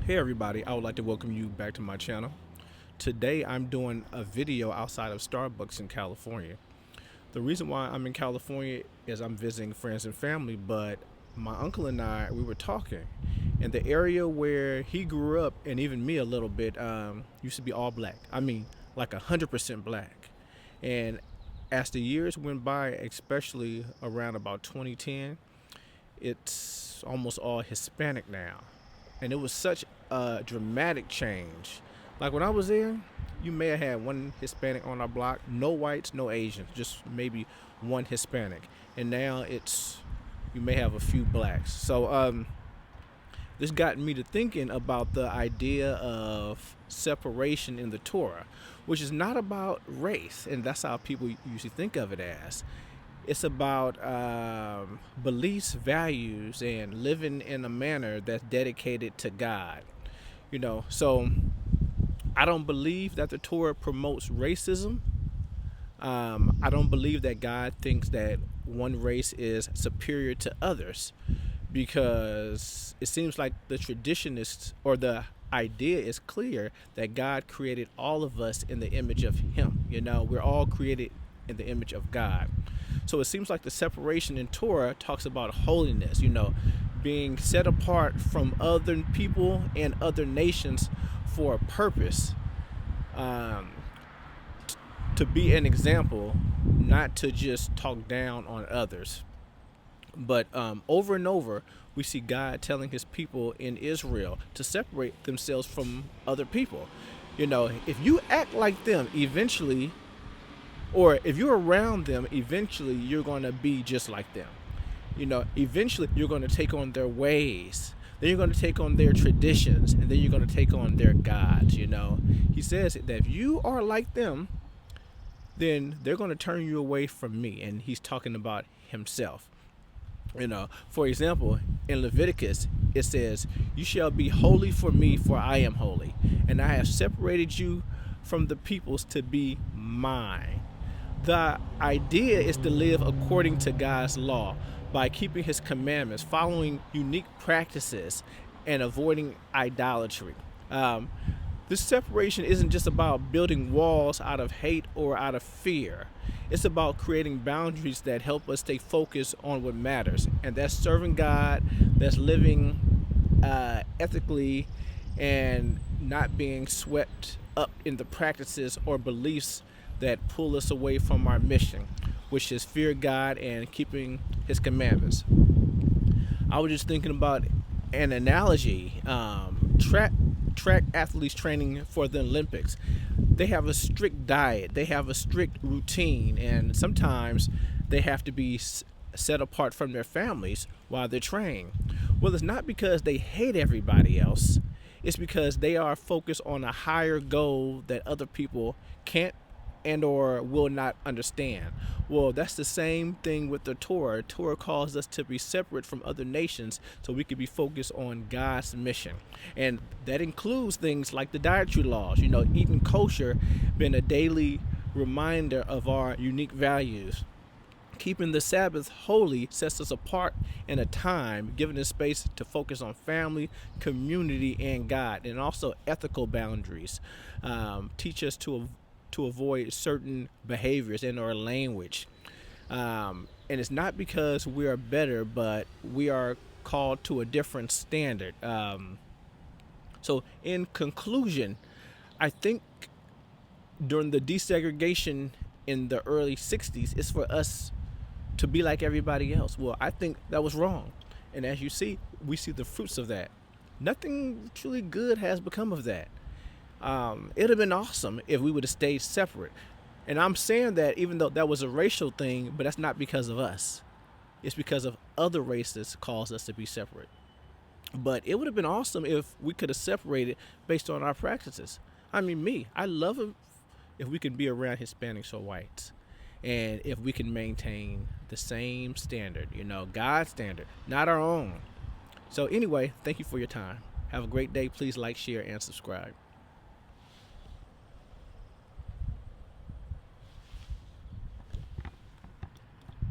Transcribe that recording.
Hey everybody, I would like to welcome you back to my channel. Today I'm doing a video outside of Starbucks in California. The reason why I'm in California is I'm visiting friends and family, but my uncle and we were talking. And the area where he grew up, and even me a little bit, used to be all black. I mean, like 100% black. And as the years went by, especially around about 2010, it's almost all Hispanic now. And it was such a dramatic change. Like when I was there, you may have had one Hispanic on our block, no whites, no Asians, just maybe one Hispanic. And now you may have a few blacks. So this got me to thinking about the idea of separation in the Torah, which is not about race, and that's how people usually think of it as. It's about beliefs, values, and living in a manner that's dedicated to God. So I don't believe that the Torah promotes racism. I don't believe that God thinks that one race is superior to others, because it seems like the traditionists or the idea is clear that God created all of us in the image of Him. We're all created in the image of God. So it seems like the separation in Torah talks about holiness, being set apart from other people and other nations for a purpose, to be an example, not to just talk down on others. But over and over, we see God telling His people in Israel to separate themselves from other people. If you act like them, eventually, or if you're around them, eventually you're going to be just like them. Eventually you're going to take on their ways. Then you're going to take on their traditions, and then you're going to take on their gods. He says that if you are like them, then they're going to turn you away from me. And He's talking about Himself. For example, in Leviticus, it says, "You shall be holy for me, for I am holy. And I have separated you from the peoples to be mine." The idea is to live according to God's law by keeping His commandments, following unique practices, and avoiding idolatry. This separation isn't just about building walls out of hate or out of fear. It's about creating boundaries that help us stay focused on what matters, and that's serving God, that's living ethically, and not being swept up in the practices or beliefs that pull us away from our mission, which is fear God and keeping His commandments. I was just thinking about an analogy. Track athletes training for the Olympics, they have a strict diet, they have a strict routine, and sometimes they have to be set apart from their families while they're training. Well, it's not because they hate everybody else. It's because they are focused on a higher goal that other people can't and or will not understand. Well, that's the same thing with the Torah. Torah calls us to be separate from other nations so we can be focused on God's mission. And that includes things like the dietary laws, eating kosher, being a daily reminder of our unique values. Keeping the Sabbath holy sets us apart in a time, giving us space to focus on family, community, and God, and also ethical boundaries. Teach us to avoid certain behaviors in our language. And it's not because we are better, but we are called to a different standard. So in conclusion, I think during the desegregation in the early 60s, it's for us to be like everybody else. Well, I think that was wrong. And as you see, we see the fruits of that. Nothing truly good has become of that. It would have been awesome if we would have stayed separate. And I'm saying that even though that was a racial thing, but that's not because of us. It's because of other races cause us to be separate. But it would have been awesome if we could have separated based on our practices. I love it if we can be around Hispanics or whites. And if we can maintain the same standard, God's standard, not our own. So anyway, thank you for your time. Have a great day. Please like, share, and subscribe.